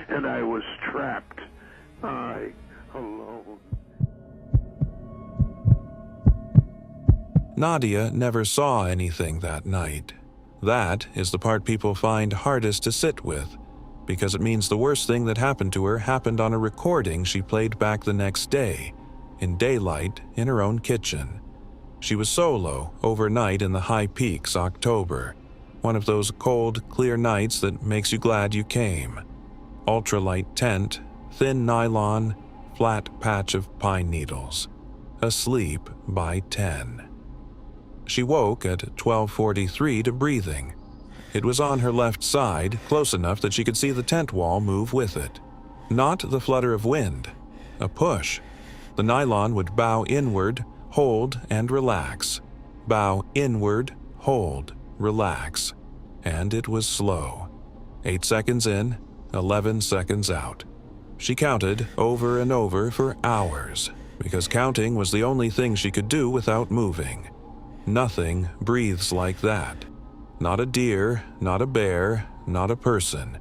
and I was trapped. I alone. Nadia never saw anything that night. That is the part people find hardest to sit with, because it means the worst thing that happened to her happened on a recording she played back the next day, in daylight, in her own kitchen. She was solo overnight in the High Peaks, October, one of those cold, clear nights that makes you glad you came. Ultralight tent, thin nylon, flat patch of pine needles. Asleep by 10. She woke at 12:43 to breathing. It was on her left side, close enough that she could see the tent wall move with it. Not the flutter of wind, a push. The nylon would bow inward, hold, and relax. Bow inward, hold, relax. And it was slow. 8 seconds in, 11 seconds out. She counted over and over for hours, because counting was the only thing she could do without moving. Nothing breathes like that. Not a deer, not a bear, not a person.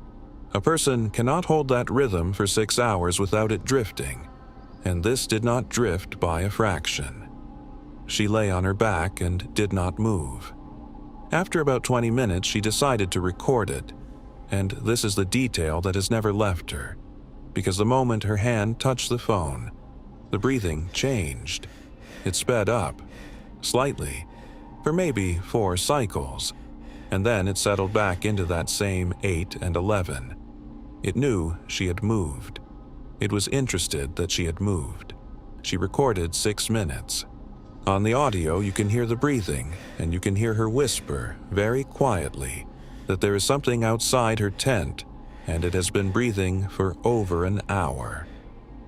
A person cannot hold that rhythm for 6 hours without it drifting, and this did not drift by a fraction. She lay on her back and did not move. After about 20 minutes, she decided to record it, and this is the detail that has never left her, because the moment her hand touched the phone, the breathing changed. It sped up, slightly, for maybe 4 cycles, and then it settled back into that same 8 and 11. It knew she had moved. It was interested that she had moved. She recorded 6 minutes. On the audio, you can hear the breathing, and you can hear her whisper, very quietly, that there is something outside her tent, and it has been breathing for over an hour.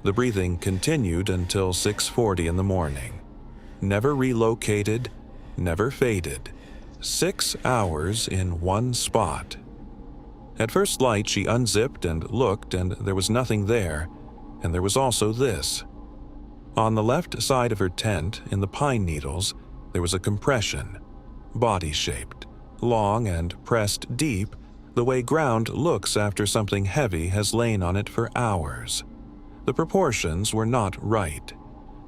The breathing continued until 6:40 in the morning. Never relocated, never faded. 6 hours in one spot. At first light, she unzipped and looked, and there was nothing there, and there was also this. On the left side of her tent, in the pine needles, there was a compression, body-shaped, long and pressed deep, the way ground looks after something heavy has lain on it for hours. The proportions were not right.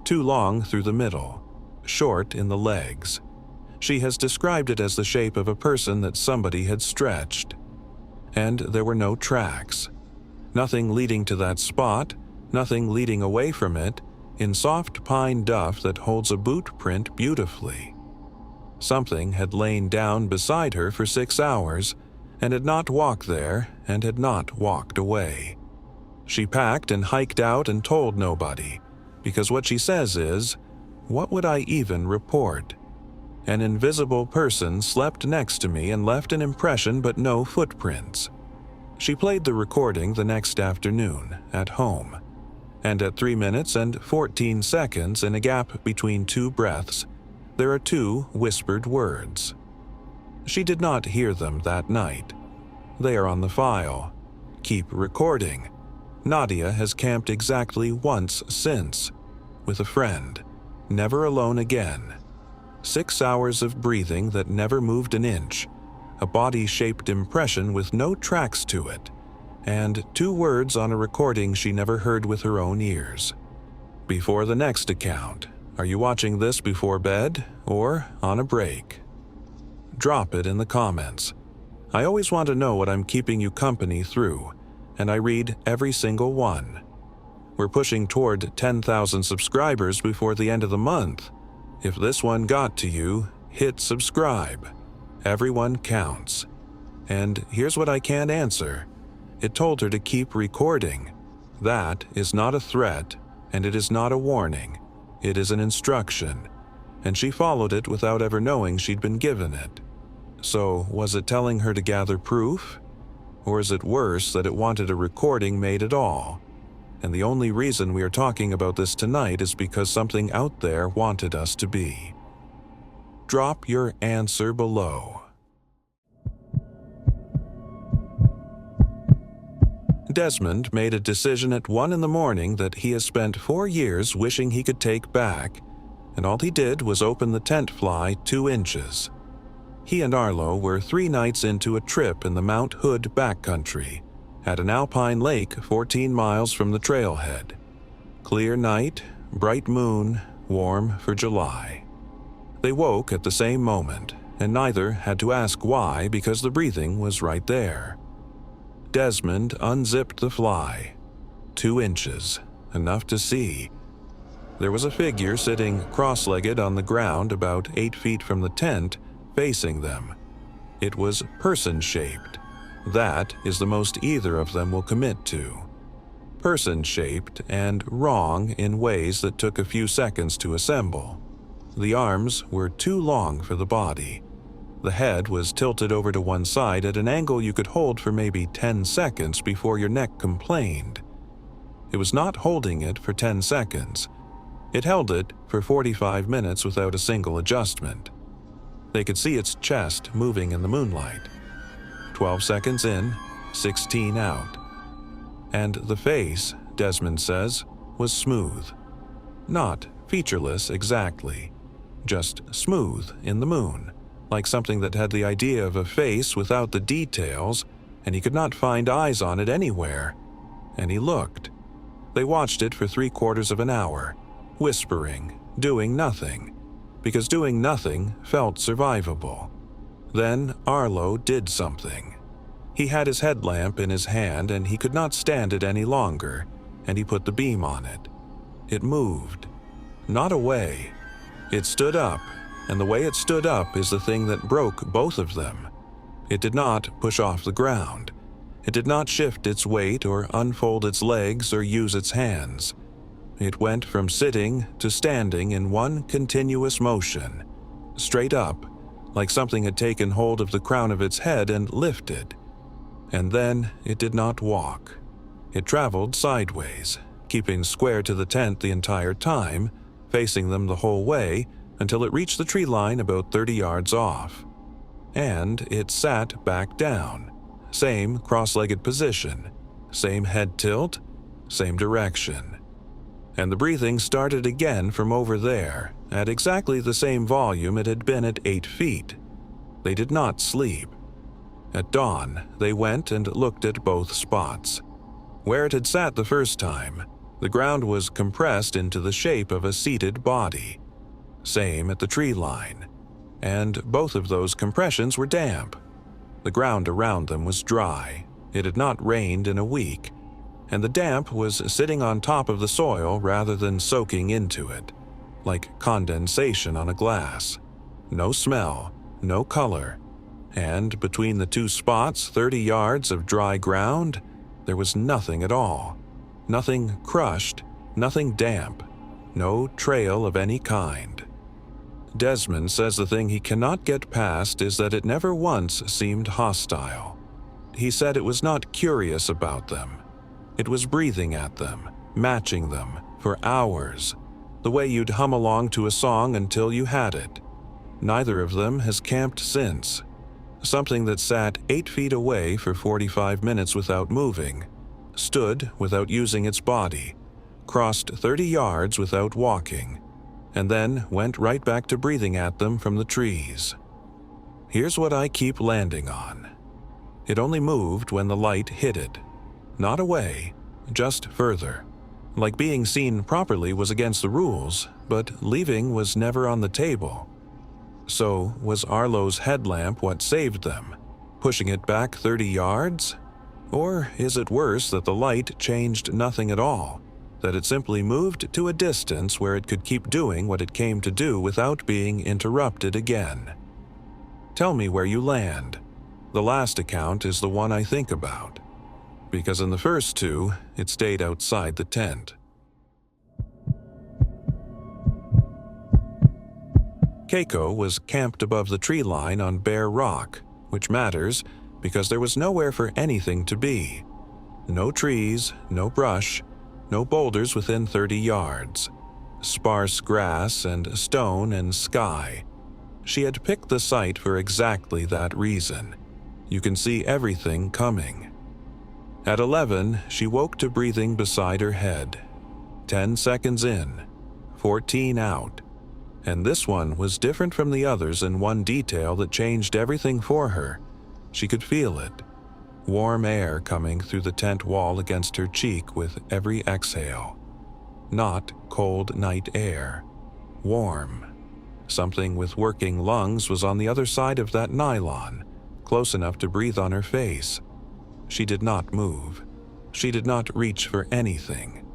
Too long through the middle, short in the legs. She has described it as the shape of a person that somebody had stretched. And there were no tracks. Nothing leading to that spot, nothing leading away from it, in soft pine duff that holds a boot print beautifully. Something had lain down beside her for 6 hours, and had not walked there, and had not walked away. She packed and hiked out and told nobody, because what she says is, "What would I even report? An invisible person slept next to me and left an impression but no footprints." She played the recording the next afternoon, at home, and at 3 minutes and 14 seconds in a gap between 2 breaths, there are 2 whispered words. She did not hear them that night. They are on the file. Keep recording. Nadia has camped exactly once since, with a friend, never alone again. 6 hours of breathing that never moved an inch, a body-shaped impression with no tracks to it, and 2 words on a recording she never heard with her own ears. Before the next account, are you watching this before bed or on a break? Drop it in the comments. I always want to know what I'm keeping you company through, and I read every single one. We're pushing toward 10,000 subscribers before the end of the month. If this one got to you, hit subscribe. Everyone counts. And here's what I can't answer. It told her to keep recording. That is not a threat, and it is not a warning. It is an instruction, and she followed it without ever knowing she'd been given it. So, was it telling her to gather proof? Or is it worse that it wanted a recording made at all? And the only reason we are talking about this tonight is because something out there wanted us to be. Drop your answer below. Desmond made a decision at 1 in the morning that he has spent 4 years wishing he could take back, and all he did was open the tent fly 2 inches. He and Arlo were 3 nights into a trip in the Mount Hood backcountry, at an alpine lake 14 miles from the trailhead. Clear night, bright moon, warm for July. They woke at the same moment, and neither had to ask why because the breathing was right there. Desmond unzipped the fly. 2 inches, enough to see. There was a figure sitting cross-legged on the ground about 8 feet from the tent, facing them. It was person-shaped. That is the most either of them will commit to. Person-shaped and wrong in ways that took a few seconds to assemble. The arms were too long for the body. The head was tilted over to one side at an angle you could hold for maybe 10 seconds before your neck complained. It was not holding it for 10 seconds. It held it for 45 minutes without a single adjustment. They could see its chest moving in the moonlight. 12 seconds in, 16 out. And the face, Desmond says, was smooth. Not featureless exactly, just smooth in the moon, like something that had the idea of a face without the details, and he could not find eyes on it anywhere. And he looked. They watched it for 3/4 of an hour, whispering, doing nothing, because doing nothing felt survivable. Then Arlo did something. He had his headlamp in his hand and he could not stand it any longer, and he put the beam on it. It moved. Not away. It stood up, and the way it stood up is the thing that broke both of them. It did not push off the ground. It did not shift its weight or unfold its legs or use its hands. It went from sitting to standing in one continuous motion, straight up, like something had taken hold of the crown of its head and lifted. And then it did not walk. It traveled sideways, keeping square to the tent the entire time, facing them the whole way until it reached the tree line about 30 yards off. And it sat back down, same cross-legged position, same head tilt, same direction. And the breathing started again from over there, at exactly the same volume it had been at 8 feet. They did not sleep. At dawn, they went and looked at both spots. Where it had sat the first time, the ground was compressed into the shape of a seated body. Same at the tree line. And both of those compressions were damp. The ground around them was dry. It had not rained in a week, and the damp was sitting on top of the soil rather than soaking into it, like condensation on a glass. No smell, no color, and between the 2 spots 30 yards of dry ground, there was nothing at all. Nothing crushed, nothing damp, no trail of any kind. Desmond says the thing he cannot get past is that it never once seemed hostile. He said it was not curious about them. It was breathing at them, matching them, for hours, the way you'd hum along to a song until you had it. Neither of them has camped since. Something that sat 8 feet away for 45 minutes without moving, stood without using its body, crossed 30 yards without walking, and then went right back to breathing at them from the trees. Here's what I keep landing on. It only moved when the light hit it. Not away, just further. Like being seen properly was against the rules, but leaving was never on the table. So was Arlo's headlamp what saved them, pushing it back 30 yards? Or is it worse that the light changed nothing at all, that it simply moved to a distance where it could keep doing what it came to do without being interrupted again? Tell me where you land. The last account is the one I think about, because in the first 2, it stayed outside the tent. Keiko was camped above the tree line on bare rock, which matters because there was nowhere for anything to be. No trees, no brush, no boulders within 30 yards. Sparse grass and stone and sky. She had picked the site for exactly that reason. You can see everything coming. At 11, she woke to breathing beside her head. 10 seconds in, 14 out. And this one was different from the others in one detail that changed everything for her. She could feel it. warm air coming through the tent wall against her cheek with every exhale. Not cold night air. Warm. Something with working lungs was on the other side of that nylon, close enough to breathe on her face. She did not move. She did not reach for anything.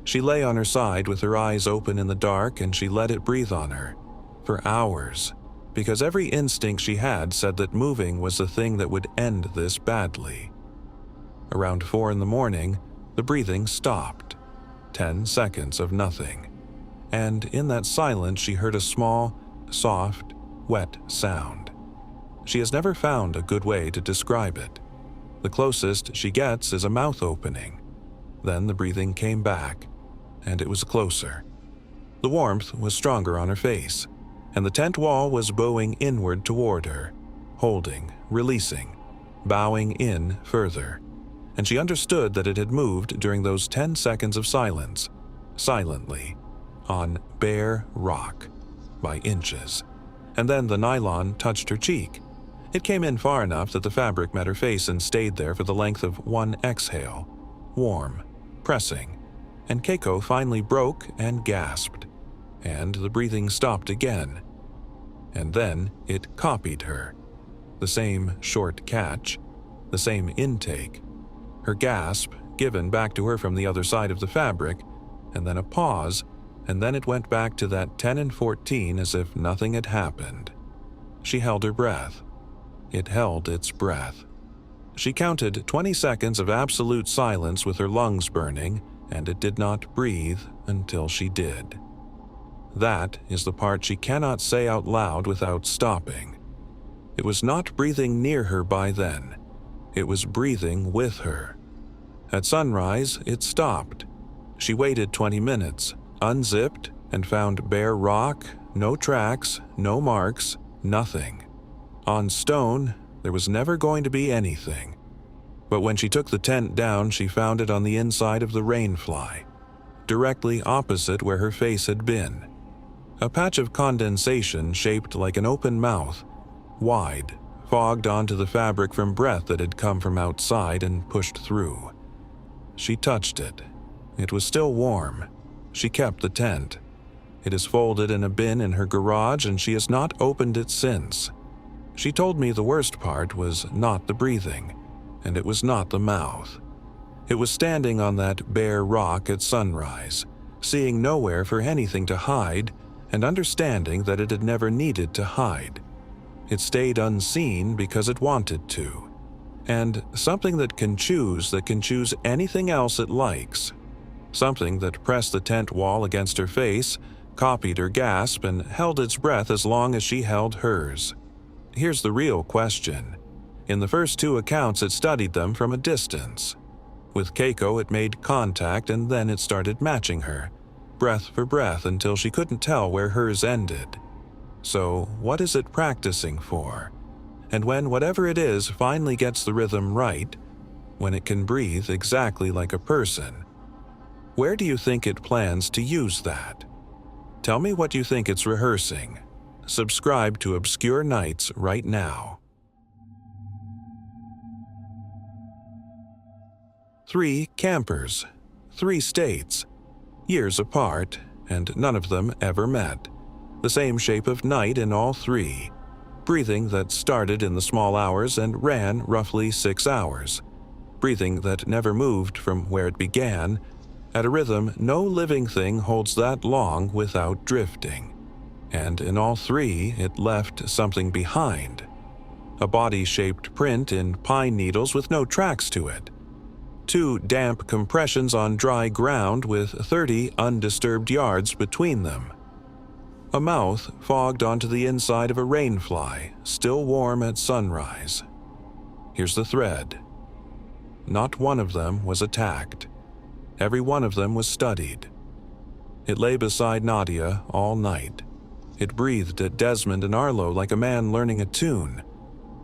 She lay on her side with her eyes open in the dark, and she let it breathe on her. For hours. Because every instinct she had said that moving was the thing that would end this badly. Around 4 a.m, the breathing stopped. 10 seconds of nothing. And in that silence she heard a small, soft, wet sound. She has never found a good way to describe it. The closest she gets is a mouth opening. Then the breathing came back, and it was closer. The warmth was stronger on her face, and the tent wall was bowing inward toward her, holding, releasing, bowing in further. And she understood that it had moved during those 10 seconds of silence, silently, on bare rock, by inches. And then the nylon touched her cheek. It came in far enough that the fabric met her face and stayed there for the length of one exhale, warm, pressing, and Keiko finally broke and gasped, and the breathing stopped again. And then it copied her. The same short catch, the same intake, her gasp given back to her from the other side of the fabric, and then a pause, and then it went back to that 10 and 14 as if nothing had happened. She held her breath. It held its breath. She counted 20 seconds of absolute silence with her lungs burning, and it did not breathe until she did. That is the part she cannot say out loud without stopping. It was not breathing near her by then. It was breathing with her. At sunrise, it stopped. She waited 20 minutes, unzipped, and found bare rock, no tracks, no marks, nothing. On stone, there was never going to be anything. But when she took the tent down, she found it on the inside of the rainfly, directly opposite where her face had been. A patch of condensation shaped like an open mouth, wide, fogged onto the fabric from breath that had come from outside and pushed through. She touched it. It was still warm. She kept the tent. It is folded in a bin in her garage, and she has not opened it since. She told me the worst part was not the breathing, and it was not the mouth. It was standing on that bare rock at sunrise, seeing nowhere for anything to hide, and understanding that it had never needed to hide. It stayed unseen because it wanted to. And something that can choose anything else it likes. Something that pressed the tent wall against her face, copied her gasp, and held its breath as long as she held hers. Here's the real question. In the first 2 accounts, it studied them from a distance. With Keiko, it made contact, and then it started matching her, breath for breath, until she couldn't tell where hers ended. So, what is it practicing for? And when whatever it is finally gets the rhythm right, when it can breathe exactly like a person, where do you think it plans to use that? Tell me what you think it's rehearsing. Subscribe to Obscure Nights right now. 3 campers, 3 states, years apart, and none of them ever met. The same shape of night in all 3. Breathing that started in the small hours and ran roughly 6 hours. Breathing that never moved from where it began, at a rhythm no living thing holds that long without drifting. And in all 3, it left something behind. A body-shaped print in pine needles with no tracks to it. 2 damp compressions on dry ground with 30 undisturbed yards between them. A mouth fogged onto the inside of a rainfly, still warm at sunrise. Here's the thread. Not one of them was attacked. Every one of them was studied. It lay beside Nadia all night. It breathed at Desmond and Arlo like a man learning a tune.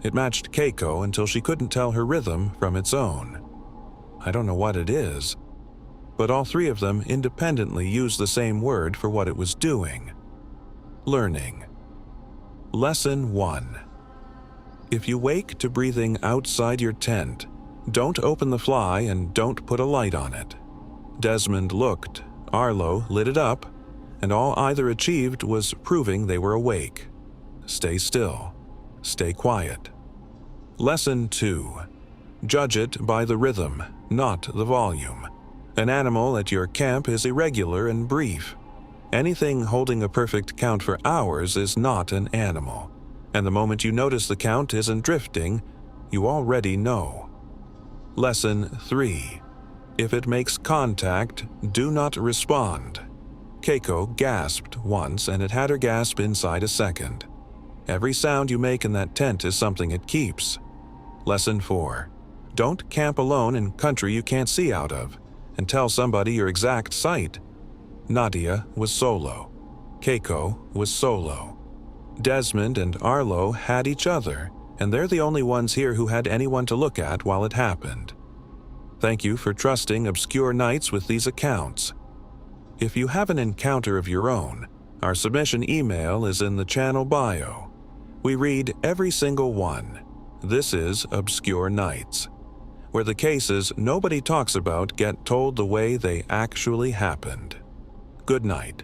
It matched Keiko until she couldn't tell her rhythm from its own. I don't know what it is, but all 3 of them independently used the same word for what it was doing. Learning. Lesson 1. If you wake to breathing outside your tent, Don't open the fly and don't put a light on it. Desmond looked, Arlo lit it up, and all either achieved was proving they were awake. Stay still. Stay quiet. Lesson 2. Judge it by the rhythm, not the volume. An animal at your camp is irregular and brief. Anything holding a perfect count for hours is not an animal, and the moment you notice the count isn't drifting, you already know. Lesson 3. If it makes contact, do not respond. Keiko gasped once, and it had her gasp inside a second. Every sound you make in that tent is something it keeps. Lesson 4. Don't camp alone in country you can't see out of, and tell somebody your exact site. Nadia was solo. Keiko was solo. Desmond and Arlo had each other, and they're the only ones here who had anyone to look at while it happened. Thank you for trusting Obscure Nights with these accounts. If you have an encounter of your own, our submission email is in the channel bio. We read every single one. This is Obscure Nights, where the cases nobody talks about get told the way they actually happened. Good night.